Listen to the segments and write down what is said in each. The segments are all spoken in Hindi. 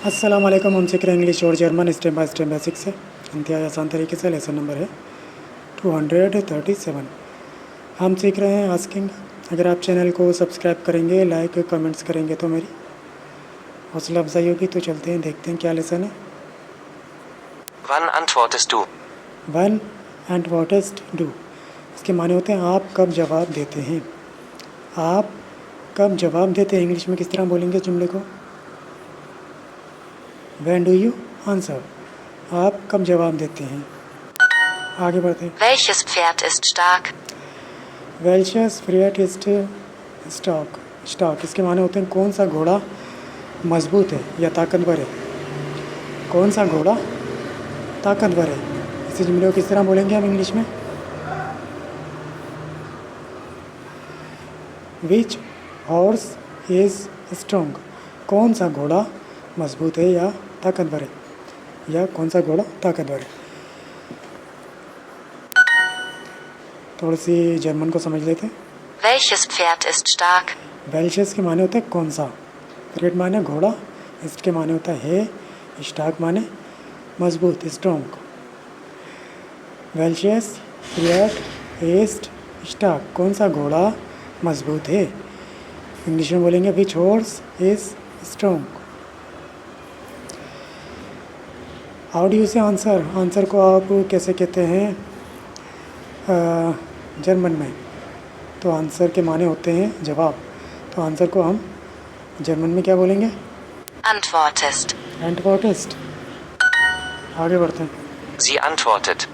अस्सलाम वालेकुम। हम सीख रहे हैं इंग्लिश और German step by step basic से इंतहाई आसान तरीके से। लेसन नंबर है 237। हम सीख रहे हैं आस्किंग। अगर आप चैनल को सब्सक्राइब करेंगे, लाइक कमेंट्स करेंगे तो मेरी हौसला अफजाई होगी। तो चलते हैं, देखते हैं क्या लेसन है। Wann antwortest du? वन एंटवर्टेस्ट डू, इसके माने होते हैं आप कब जवाब देते हैं। आप कब जवाब देते हैं इंग्लिश में किस तरह बोलेंगे जुमले को? व्हेन डू यू आंसर, आप कब जवाब देते हैं। आगे बढ़ते हैं। Welches Pferd ist stark? वेल्शस फ्रियट इस्ट स्टॉक स्टॉक, इसके माने होते हैं कौन सा घोड़ा मजबूत है या ताकतवर है। कौन सा घोड़ा ताकतवर है, इसी जुमले को किस तरह बोलेंगे हम इंग्लिश में? विच हॉर्स इज स्ट्रॉन्ग, कौन सा घोड़ा मजबूत है या ताकतवर है, या कौन सा घोड़ा ताकतवर है। थोड़ी सी जर्मन को समझ लेते हैं। Welches Pferd ist stark? वेल्शस के माने होते हैं कौन सा, फ्रियट माने घोड़ा, इस्ट के माने होता है स्टार्क माने मजबूत स्ट्रॉन्ग। वेल्शियस फ्रियट ईस्ट स्टार्क, कौन सा घोड़ा मजबूत है। इंग्लिश में बोलेंगे which horse is strong. How do you say answer, answer को आप कैसे कहते हैं जर्मन में? तो आंसर के माने होते हैं जवाब, तो आंसर को हम जर्मन में क्या बोलेंगे? Antwortest. एंटवर्टेस्ट। आगे बढ़ते हैं। Sie antwortet.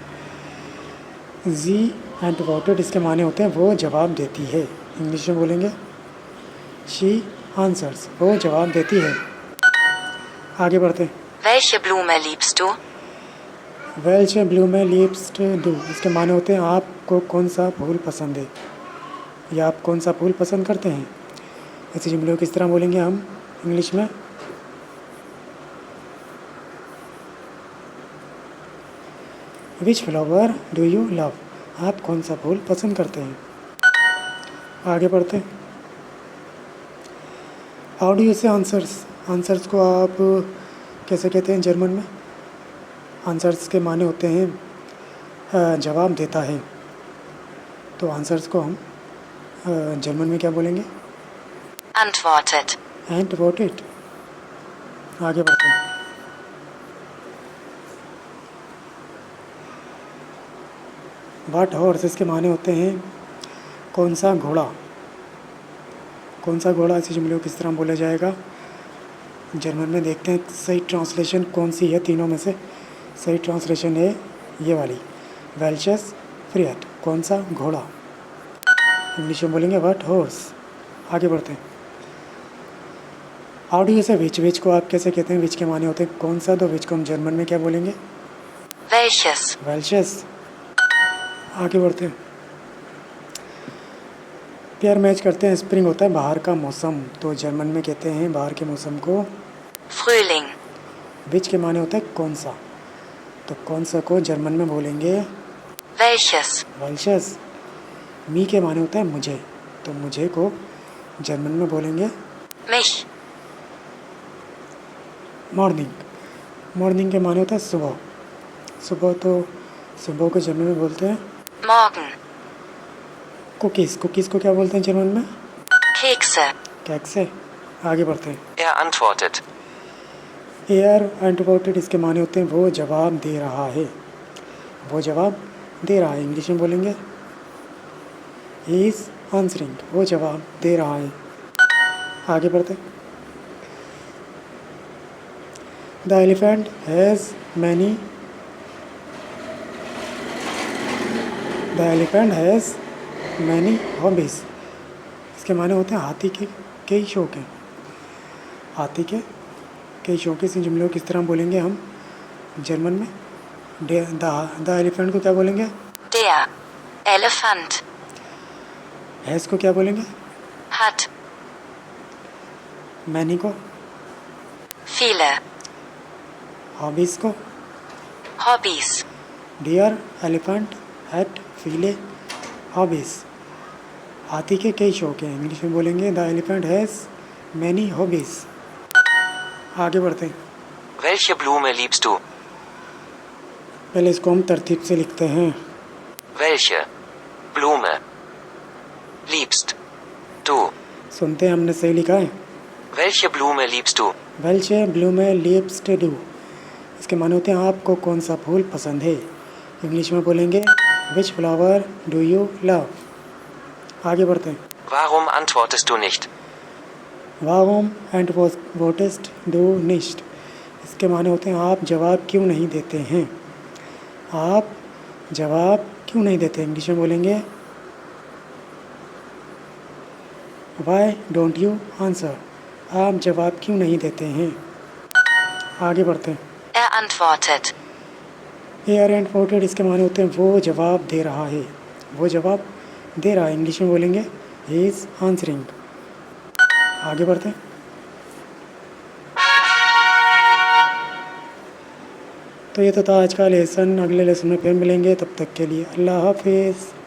जी एंटवर्टेड, इसके माने होते हैं वो जवाब देती है। इंग्लिश में बोलेंगे शी आंसर्स, वो जवाब देती है। आगे बढ़ते हैं। Welche Blume liebst du? वेल्च ब्लूमे लिप्स्ट डू, इसके माने होते हैं आपको कौन सा फूल पसंद है, या आप कौन सा फूल पसंद करते हैं। ऐसे जुमले को किस तरह बोलेंगे हम इंग्लिश में? विच फ्लावर डू यू लव, आप कौन सा फूल पसंद करते हैं। आगे बढ़ते हैं। हाउ डू यू से आंसर्स, आंसर्स को आप कैसे कहते हैं जर्मन में? आंसर्स के माने होते हैं जवाब देता है, तो आंसर्स को हम जर्मन में क्या बोलेंगे? Antwortet. एंटवर्टेड। आगे बढ़ते हैं। वाट हॉर्स, इसके माने होते हैं कौन सा घोड़ा। कौन सा घोड़ा, इसी जुमले को किस तरह बोला जाएगा जर्मन में? देखते हैं सही ट्रांसलेशन कौन सी है तीनों में से। सही ट्रांसलेशन है ये वाली, वेल्शस फ्रियट, कौन सा घोड़ा। इंग्लिश में बोलेंगे वाट हॉर्स। आगे बढ़ते हैं। हाउ डू यू से विच, विच को आप कैसे कहते हैं? विच के माने होते हैं कौन सा, तो विच को हम जर्मन में क्या बोलेंगे? Welches? वेल्शस। आगे बढ़ते हैं। पेयर मैच करते हैं। स्प्रिंग होता है बाहर का मौसम, तो जर्मन में कहते हैं बाहर के मौसम को Frühling. विच के माने होता है कौन सा, तो कौन सा को जर्मन में बोलेंगे Welches? वेल्शस। मी के माने होता है मुझे, तो मुझे को जर्मन में बोलेंगे Mich. मॉर्निंग। मॉर्निंग के माने होता है सुबह। सुबह, तो सुबह को जर्मन में बोलते हैं Morgen. कुकीज़। कुकीज़ को क्या बोलते हैं जर्मन में? Kekse. केक्स है। आगे बढ़ते हैं। Er antwortet. एयर एंटवर्टेड, इसके माने होते हैं वो जवाब दे रहा है। वो जवाब दे रहा है, इंग्लिश में बोलेंगे ही इज़ आंसरिंग, वो जवाब दे रहा है। आगे बढ़ते हैं। The elephant has many, the elephant has many hobbies, इसके माने होते हैं हाथी के कई शौक हैं। हाथी के कई शौक हैं, इस जुमले को किस तरह बोलेंगे हम जर्मन में? द एलिफेंट को क्या बोलेंगे? Der Elefant हैज़ को क्या बोलेंगे? hat मैनी को? viele हॉबीज़ को? Hobbys. डियर एलिफेंट हैड फीले हॉबीज़, हाथी के कई शौक हैं। इंग्लिश में बोलेंगे the elephant has many hobbies. आगे बढ़ते हैं। Welche Blume liebst du? पहले इसको हम तरतीब से लिखते हैं। Welche Blume liebst du? सुनते हैं हमने सही लिखा है। Welche Blume liebst du? वेल्चे ब्लूमे लिप्स डू, इसके माने होते हैं आपको कौन सा फूल पसंद है। इंग्लिश में बोलेंगे विच फ्लावर डू यू लव। आगे बढ़ते हैं। Warum antwortest du nicht? वारूम antwortest du nicht, इसके माने होते हैं आप जवाब क्यों नहीं देते हैं। आप जवाब क्यों नहीं देते, इंग्लिश में बोलेंगे Why don't you answer, आप जवाब क्यों नहीं देते हैं। आगे बढ़ते हैं। Er antwortet. एयर एंड फोर्टेड, इसके माने होते हैं वो जवाब दे रहा है, वो जवाब दे रहा है। इंग्लिश में बोलेंगे ही इज़ आंसरिंग। आगे बढ़ते हैं। तो ये तो था आज का लेसन, अगले लेसन में फिर मिलेंगे, तब तक के लिए अल्लाह हाफिज़।